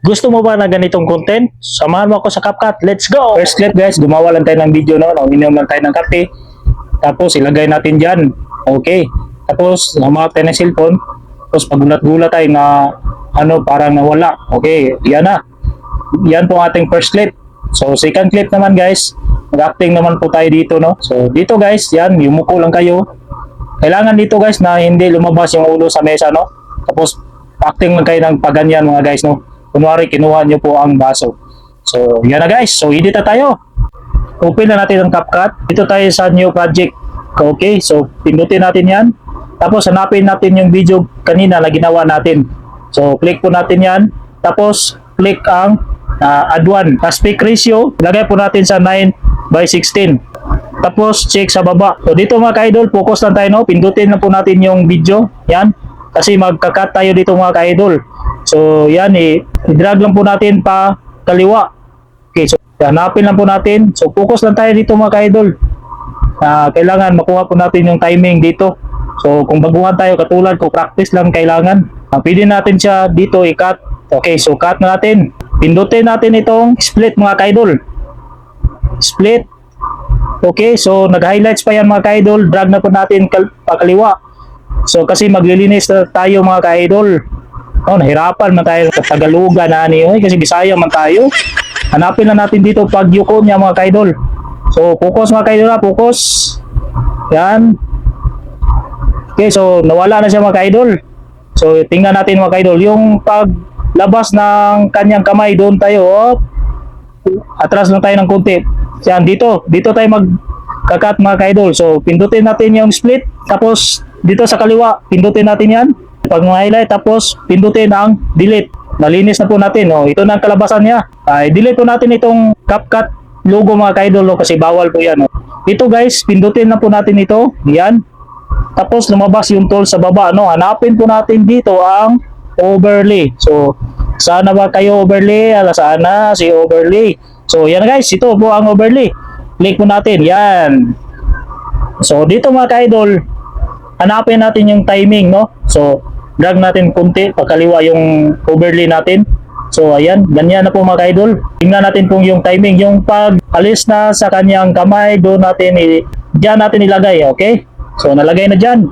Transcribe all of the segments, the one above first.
Gusto mo ba na ganitong content? Samahan mo ako sa CapCut. Let's go! First clip guys, gumawa lang tayo ng video no? Inom lang tayo ng kape. Tapos ilagay natin dyan. Okay. Tapos hamap tayo ng cellphone. Tapos pagulat-gulat tayo na parang nawala. Okay, yan na. Yan po ating first clip. So second clip naman guys, mag-acting naman po tayo dito no. So dito guys, yan, yumuko lang kayo. Kailangan dito guys na hindi lumabas yung ulo sa mesa no. Tapos acting lang kayo ng paganyan mga guys no. Kunwari kinuha nyo po ang baso. So yan na guys, so edit na tayo. Open na natin ang CapCut. Dito tayo sa new project. Okay, so pindutin natin yan. Tapos hanapin natin yung video kanina na ginawa natin. So click po natin yan. Tapos click ang add one. Aspect ratio, lagay po natin sa 9:16. Tapos check sa baba. So dito mga ka-idol, focus lang tayo no. Pindutin na po natin yung video. Yan. Kasi magka-cut tayo dito mga ka-idol. So yan i-drag lang po natin pa kaliwa. Okay, so hanapin lang po natin. So focus lang tayo dito mga ka-idol. Kailangan makuha po natin yung timing dito. So kung baguhan tayo katulad ko, practice lang kailangan. Pwede natin siya dito i-cut. Okay, so cut na natin. Pindutin natin itong split mga ka-idol. Split. Okay, so nag-highlights pa yan mga ka-idol. Drag na po natin pakaliwa. So kasi maglilinis na tayo mga ka-idol. Nahirapan man tayo sa Tagalogan kasi Bisaya man tayo. Hanapin na natin dito pag yuko niya mga ka-idol. So focus mga ka-idol na, focus. Yan. Okay, so nawala na siya mga ka-idol. So tingnan natin mga ka-idol, yung paglabas ng kanyang kamay doon tayo. Atras lang tayo ng konti. Yan dito tayo magkakat mga ka-idol. So pindutin natin yung split, tapos dito sa kaliwa, pindutin natin yan. Pag highlight, tapos pindutin ang delete. Malinis na po natin. Ito na ang kalabasan niya. I-delete po natin itong CapCut logo mga ka-idol kasi bawal po yan. Ito guys, pindutin na po natin ito. Yan. Tapos lumabas yung tool sa baba. Hanapin po natin dito ang overlay. So, sana ba kayo overlay? Sana si overlay. So, yan guys. Ito po ang overlay. Click po natin. Yan. So, dito mga ka-idol, hanapin natin yung timing, no? So, drag natin kunti, pagkaliwa yung overlay natin. So, ayan, ganyan na po mga ka-idol. Tingnan natin po yung timing. Yung pag-alis na sa kanyang kamay, doon natin, dyan natin ilagay, okay? So, nalagay na dyan.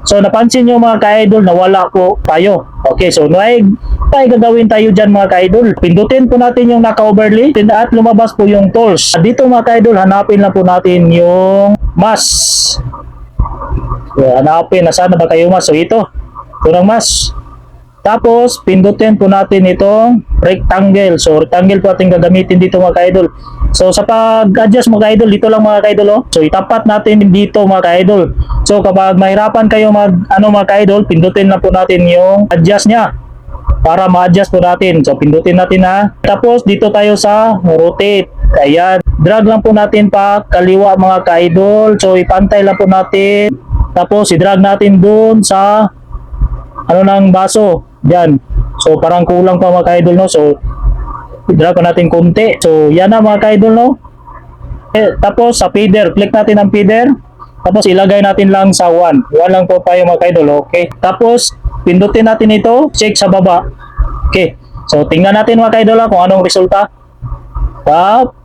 So, napansin nyo mga ka-idol na wala po tayo. Okay, so, may gagawin tayo dyan mga ka-idol. Pindutin po natin yung naka-overlay at lumabas po yung tools. Dito mga ka-idol, hanapin lang po natin yung mask. So, hanapin, nasaan na ba kayo mas? So ito ng mas. Tapos pindutin po natin itong rectangle. So rectangle po ating gagamitin dito mga ka-idol. So sa pag-adjust mga ka-idol, dito lang mga ka-idol. So itapat natin dito mga ka-idol. So kapag mahirapan kayo mga ka-idol, pindutin na po natin yung adjust nya para ma-adjust po natin. So pindutin natin na. Tapos dito tayo sa rotate. Ayan. Drag lang po natin pa kaliwa mga ka-idol. So ipantay lang po natin. Tapos i-drag natin doon sa ng baso. Diyan. So parang kulang pa mga ka-idol no. So i-drag pa natin konti. So yan na mga ka-idol no. Tapos sa feeder, click natin ang feeder. Tapos ilagay natin lang sa 1. 1 lang po tayo mga ka-idol. Okay. Tapos pindutin natin ito, check sa baba. Okay. So tingnan natin mga ka-idol kung anong resulta. Wow,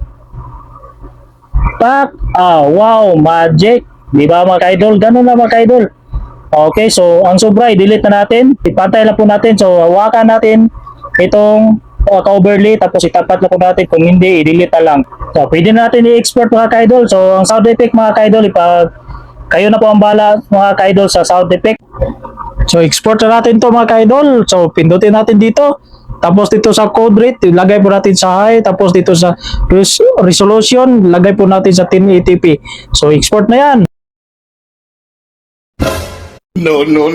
magic. Di ba mga ka-idol? Ganun na mga ka-idol. Okay, so ang sobra i-delete na natin. Ipantay lang po natin. So hawakan natin itong ka-overlay tapos itapat lang po natin. Kung hindi, i-delete na lang. So pwede na natin i-export mga ka-idol. So ang sound effect mga ka-idol, kayo na po ang bala mga ka-idol sa sound effect. So export na natin to mga ka-idol. So pindutin natin dito. Tapos dito sa code rate, lagay po natin sa high. Tapos dito sa resolution, lagay po natin sa 1080p. So export na yan. No. Oh no!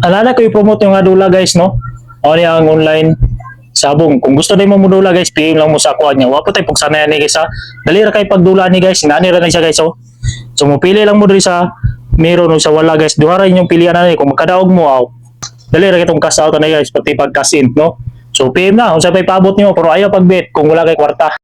Alala ko i-promote yung adula guys no. Niya ang online sabong. Kung gusto na mo mudula guys, PM lang mo sa kuha niya. Wapo tayo pagsanayan ni guys ha. Dali ra kay pagdula ni guys. Nani ra na siya guys oh. So mupili lang mo diri sa meron o sa wala guys. Duha ra inyong pilihan na ni. Kung magkadaog mo dali ra kitong cash out na guys, pati pag cash in no. So PM na, kung sa pay paabot niyo pero ayaw pagbet kung wala kay kwarta.